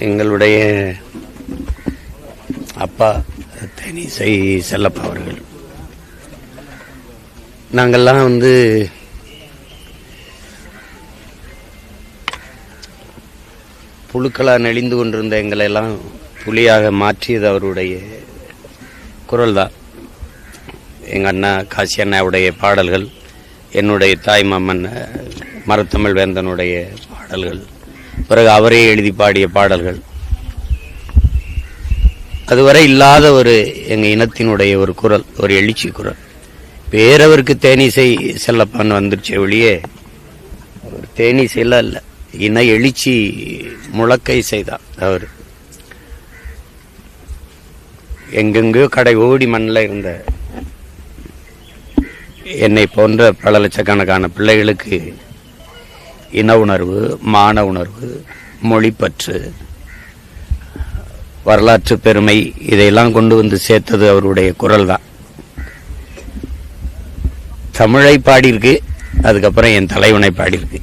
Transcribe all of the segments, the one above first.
எங்களுடைய அப்பா தேனிசை செல்லப்பா அவர்கள், நாங்கள்லாம் புழுக்களாக நெளிந்து கொண்டிருந்த எங்களை எல்லாம் புலியாக மாற்றியது அவருடைய குரல் தான். எங்கள் அண்ணா காசி அண்ணாவுடைய பாடல்கள், என்னுடைய தாய் மாமன் மரத்தமிழ் வேந்தனுடைய பாடல்கள், பிறகு அவரே எழுதி பாடிய பாடல்கள், அதுவரை இல்லாத ஒரு எங்கள் இனத்தினுடைய ஒரு குரல், ஒரு எழுச்சி குரல். வேறவருக்கு தேனிசை செல்லப்பான்னு வந்துருச்சு ஒழியே அவர் தேனிசையெல்லாம் இல்லை, இன எழுச்சி முழக்கை செய்தார் அவர். எங்கெங்கோ கடை ஓடி மண்ணில் இருந்த என்னை போன்ற பல லட்சக்கணக்கான பிள்ளைகளுக்கு இன உணர்வு, மான உணர்வு, மொழிப்பற்று, வரலாற்று பெருமை, இதையெல்லாம் கொண்டு வந்து சேர்த்தது அவருடைய குரல் தான். தமிழை பாடியிருக்கு, அதுக்கப்புறம் என் தலைவனை பாடியிருக்கு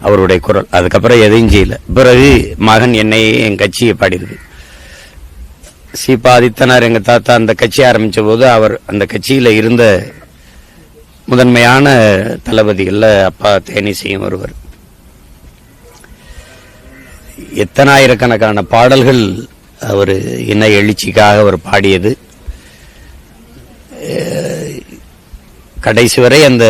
அவருடைய குரல். அதுக்கப்புறம் எதையும் செய்யல. பிறகு மகன் என்னையே என் கட்சியை பாடியிருக்கு. சீபா ஆதித்தனார் எங்க தாத்தா அந்த கட்சி ஆரம்பிச்ச போது அவர் அந்த கட்சியில இருந்த முதன்மையான தளபதிகள்ல அப்பா தேனிசையும் ஒருவர். எத்தனாயிரக்கணக்கான பாடல்கள் அவர் இன எழுச்சிக்காக அவர் பாடியது. கடைசி வரை அந்த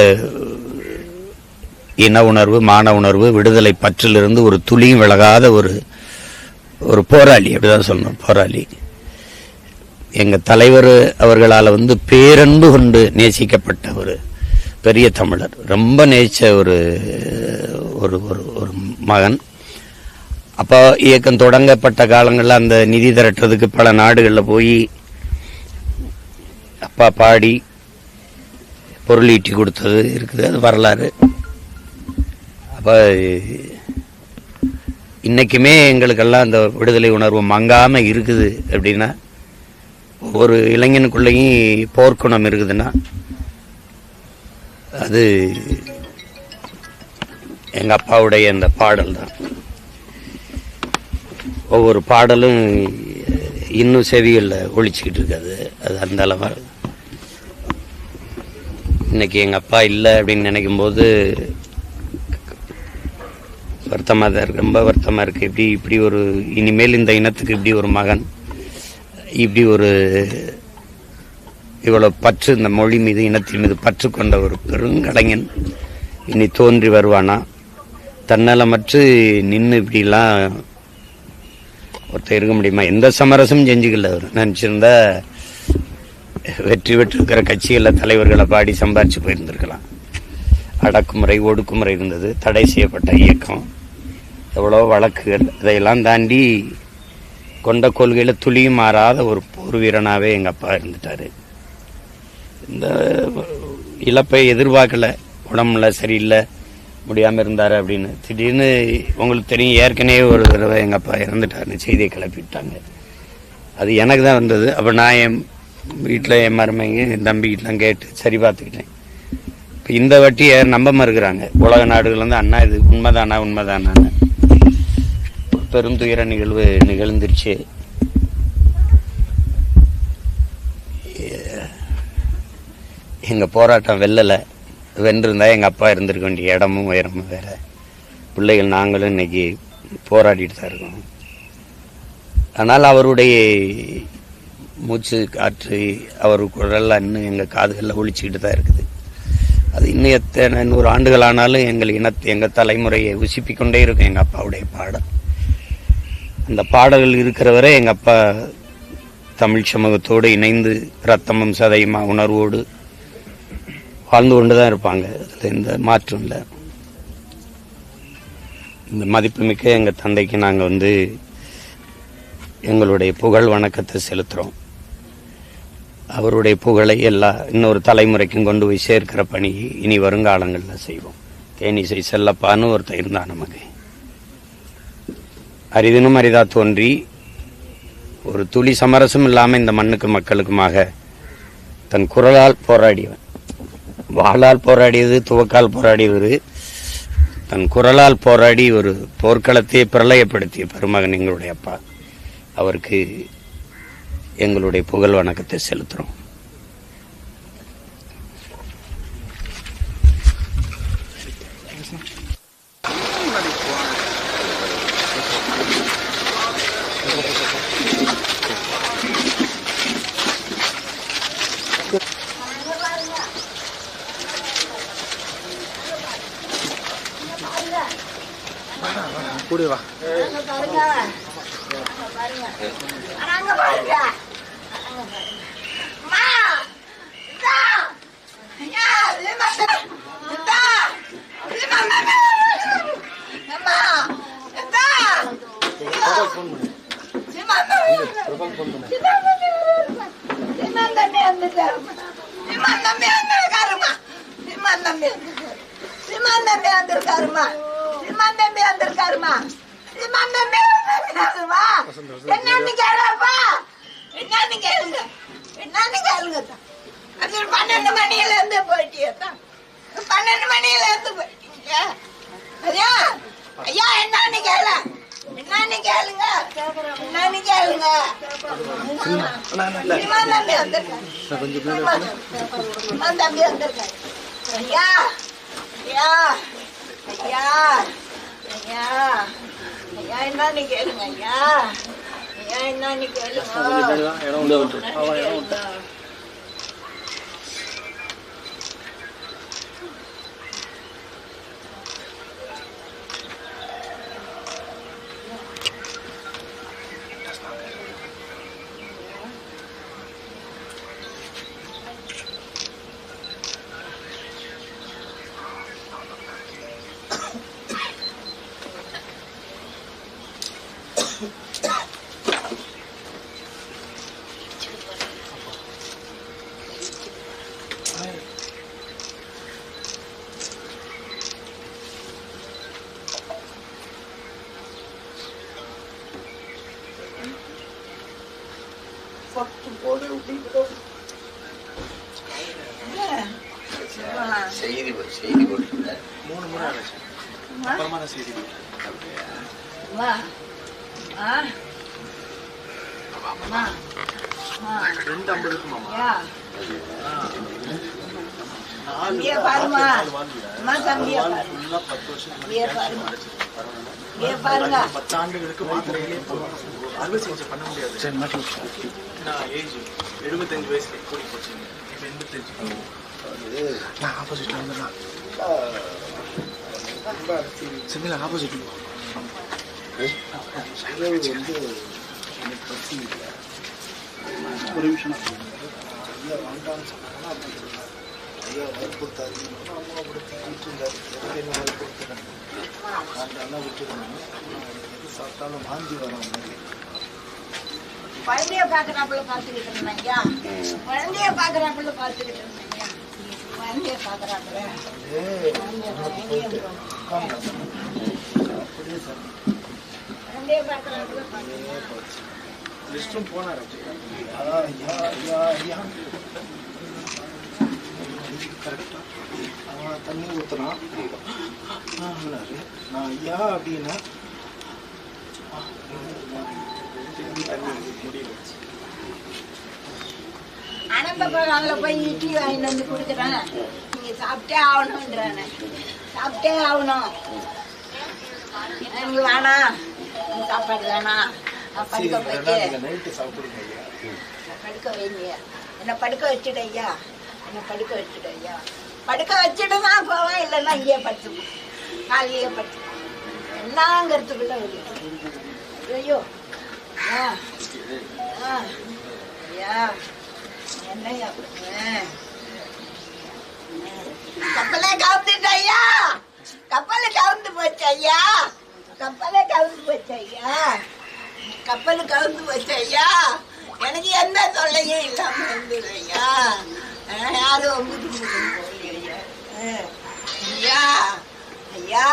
இன உணர்வு, மான உணர்வு, விடுதலை பற்றிலிருந்து ஒரு துளியும் விலகாத ஒரு போராளி, அப்படிதான் சொல்லணும், போராளி. எங்க தலைவர் அவர்களால் பேரன்பு கொண்டு நேசிக்கப்பட்ட ஒரு பெரிய தமிழர், ரொம்ப நேசிச்ச ஒரு மகன். அப்போ இயக்கம் தொடங்கப்பட்ட காலங்களில் அந்த நிதி திரட்டுறதுக்கு பல நாடுகளில் போய் அப்பா பாடி பொருள் ஈட்டி கொடுத்தது இருக்குது, அது வரலாறு. அப்போ இன்னைக்குமே எங்களுக்கெல்லாம் அந்த விடுதலை உணர்வு மங்காம இருக்குது அப்படின்னா, ஒரு இளைஞனுக்குள்ளேயும் போர்க்குணம் இருக்குதுன்னா அது எங்க அப்பாவுடைய அந்த பாடல் தான். ஒவ்வொரு பாடலும் இன்னும் செவிகளில் ஒழிச்சுக்கிட்டு இருக்காது. அது அந்த அளவு இன்னைக்கு எங்க அப்பா இல்லை அப்படின்னு நினைக்கும் போது வருத்தமாக தான் இருக்கு, ரொம்ப வருத்தமாக இருக்கு. இப்படி ஒரு இனிமேல் இந்த இனத்துக்கு இப்படி ஒரு மகன், இப்படி ஒரு இவ்வளவு பற்று, இந்த மொழி மீது, இனத்தின் மீது பற்று கொண்ட ஒரு பெருங்கலைஞன் இனி தோன்றி வருவானா? தன்னலமற்று நின்று இப்படிலாம் ஒருத்தர் இருக்க முடியுமா? எந்த சமரசமும் செஞ்சுக்கல. அவர் நினைச்சிருந்தா வெற்றி பெற்றிருக்கிற கட்சிகளில் தலைவர்களை பாடி சம்பாரிச்சு போயிருந்திருக்கலாம். அடக்குமுறை, ஒடுக்குமுறை இருந்தது, தடை செய்யப்பட்ட இயக்கம், எவ்வளோ வழக்குகள், இதையெல்லாம் தாண்டி கொண்ட கொள்கையில் துளியும் மாறாத ஒரு போர் வீரனாகவே எங்கள் அப்பா இருந்துட்டாரு. இந்த இழப்பை எதிர்பார்க்கல, உடம்புல சரியில்லை, முடியாமல் இருந்தார் அப்படின்னு. திடீர்னு உங்களுக்கு தெரியும், ஏற்கனவே ஒரு தடவை எங்கள் அப்பா இறந்துட்டாருன்னு செய்தியை கிளப்பிட்டாங்க. அது எனக்கு தான் வந்தது. அப்போ நான் என் வீட்டில், என் மருமைங்க, என் தம்பிக்கிட்டலாம் கேட்டு சரி பார்த்துக்கிட்டேன். இப்போ இந்த வட்டியை நம்ப மறுக்கிறாங்க உலக நாடுகள். அண்ணா இது உண்மைதானான்னு பெரும் துயர நிகழ்வு நிகழ்ந்துருச்சு. எங்க போராட்டம் வென்றிருந்தா எங்க அப்பா இருந்திருக்க வேண்டிய இடமும் உயரமும் வேற. பிள்ளைகள் நாங்களும் இன்னைக்கு போராடிட்டு தான் இருக்கோம். ஆனால் அவருடைய மூச்சு காற்று, அவர் குரல் இன்னும் எங்க காதுகளில் ஒழிச்சுக்கிட்டு தான் இருக்குது. அது இன்னும் எத்தனை 100 ஆண்டுகள் ஆனாலும் எங்க தலைமுறையை உசிப்பிக்கொண்டே இருக்கும் எங்க அப்பாவுடைய பாடல். அந்த பாடல்கள் இருக்கிற வரை எங்க அப்பா தமிழ் சமூகத்தோடு இணைந்து ரத்தமும் சதையுமா உணர்வோடு வாழ்ந்து கொண்டுதான் இருப்பாங்க. அதுல எந்த மாற்றம் இல்லை. இந்த மதிப்புமிக்க எங்க தந்தைக்கு நாங்க எங்களுடைய புகழ் வணக்கத்தை செலுத்துறோம். அவருடைய புகழை இன்னொரு தலைமுறைக்கும் கொண்டு போய் சேர்க்கிற பணி இனி வருங்காலங்களில் செய்வோம். தேனிசை செல்லப்பான்னு ஒருத்தர் இருந்தான் நமக்கு. அரிதினும் அரிதா தோன்றி ஒரு துளி சமரசம் இல்லாமல் இந்த மண்ணுக்கு மக்களுக்குமாக தன் குரலால் போராடியவன். வாளால் போராடியது, துவக்கால் போராடியது தன் குரலால் போராடி ஒரு போர்க்களத்தையே பிரளயப்படுத்திய பெருமகன் எங்களுடைய அப்பா. அவருக்கு எங்களுடைய புகழ் வணக்கத்தை செலுத்துறோம். கூடி வா. செய்தி போட்டு 3 முறை அப்புறமா நான் செய்தி ரெண்டு 50 இருக்குமாமா? பத்து ஆண்டுகளுக்கு மாத்திரையிலே அறுவை சிகிச்சை பண்ண முடியாது. நான் ஏஜ் 75 வயசுல கூடி போச்சுங்க. இப்ப 85. நான் ஆப்போசிட்ல வந்துடலாம். செந்தில் ஆப்போசிட் வந்து எனக்கு பசி இல்லை. ஒரு நிமிஷம் ஐயா வேண்டான்னு சொன்னாங்கன்னா ஐயா வற்புறுத்தாரு. அம்மா கொடுத்து வீட்டுருந்தாரு. என்ன வற்புறுத்துறேன் அந்த அண்ணா விட்டுருந்தாங்க. எது சாப்பிட்டாலும் வாந்தி வரும். குழந்தைய பாக்குறாப்புல பாத்துக்கிட்டு இருந்தாங்க. குழந்தைய பாக்குறாப்புல பாத்துக்கிட்டு இருந்தாங்க. குழந்தைய பாக்குறாப்புல அப்படியே சார் குழந்தைய பாக்குறாப்புல லிஸ்டும் போனார். கரெக்டா அவன் தண்ணி ஊத்துறான். நான் ஐயா அப்படின்னா அனந்தபுரம் போய் இட்லி வாங்கிட்டு வந்து கொடுக்குறேன். நீங்க சாப்பிட்டே ஆகணும்ன்றானே. சாப்பிட்டே ஆகணும். எனக்கு வேணாம், சாப்பாடு வேணாம். படுக்க வைங்க. என்ன படுக்க வச்சுடு ஐயா. என்ன படுக்க வச்சுடு ஐயா. படுக்க வச்சுட்டு தான் போவேன். இல்லைன்னா இங்கேயே படுத்துப்போம். காலையே படுத்துப்போம். என்னங்கிறதுக்குள்ள ஐயோ ஐயா என்னையா கப்பலே கவுந்துட்டு ஐயா. கப்பலு கவுந்து போச்சு ஐயா. கப்பலே கவுந்து போச்சு ஐயா. கப்பலு கவுந்து போச்சு ஐயா. எனக்கு எந்த தொல்லையும் இல்லாம இருந்தது ஐயா. யாரும் உங்களுக்கு போகலையா ஐயா. ஐயா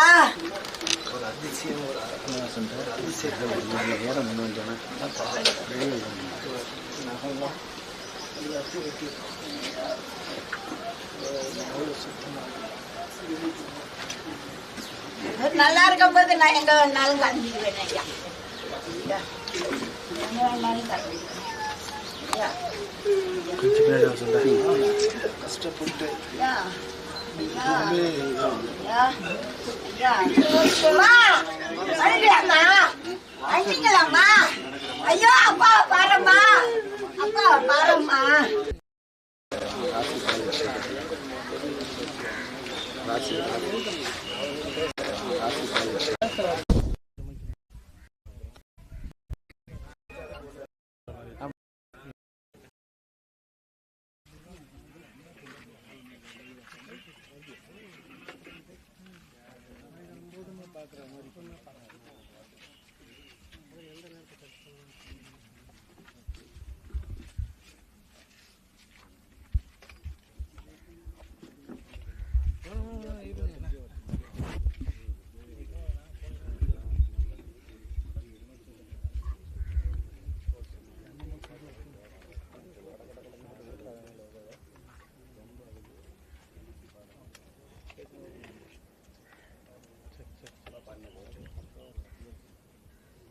ஒரு அதிசயம் ஒரு அதிசயம் நேரம் நகலாம் எல்லாத்தையும் வெட்டி அவ்வளோ சுத்தமாக நல்லா இருக்கும் போது நான் எங்க வேணாலும் கலந்துக்குவேன் ஐயா. எங்க வேணாலும் கலந்துக்குவேன் ஐயா. கஷ்டப்பட்டு ஐயா. ஐயா. ஐயா. அம்மா, அழுகலாமா? அழுகலாமா? ஐயோ அப்பா பாரம்மா, அப்பா பாரம்மா.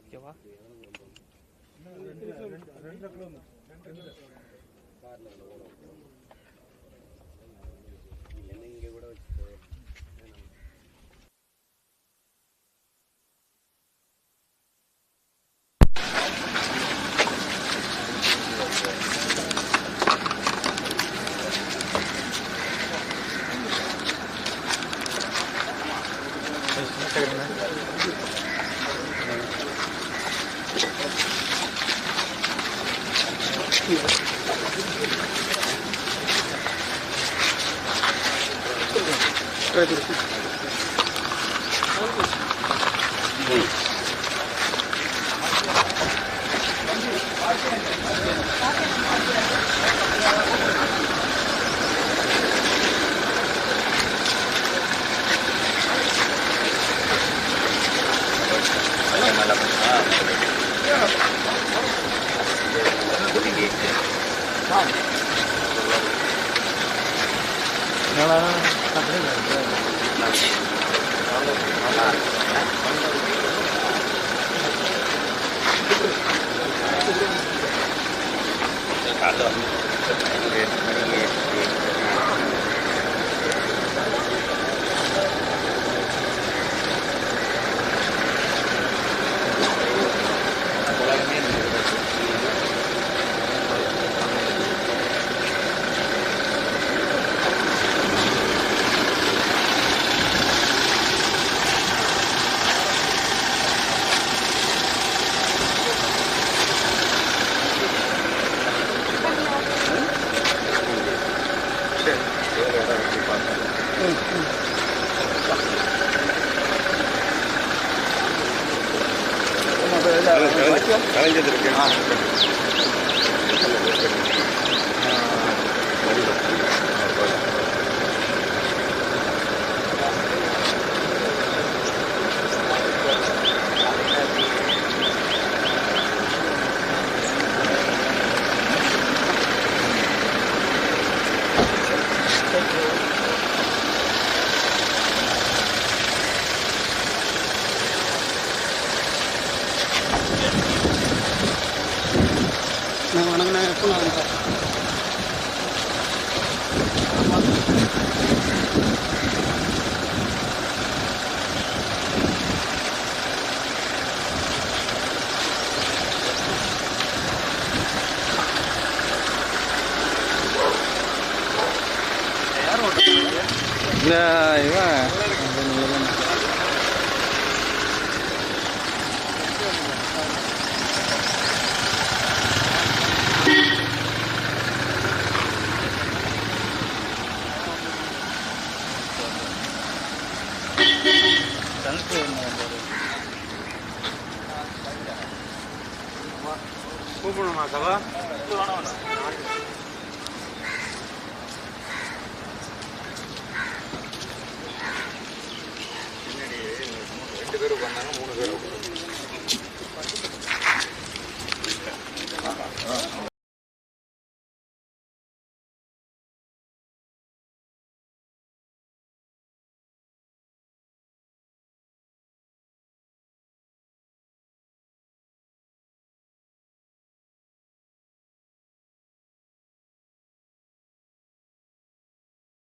ஓகேவா? கூப்பிடணுமா சவா? ரெண்டு பேரும் பண்ணாங்க, 3 பேரும்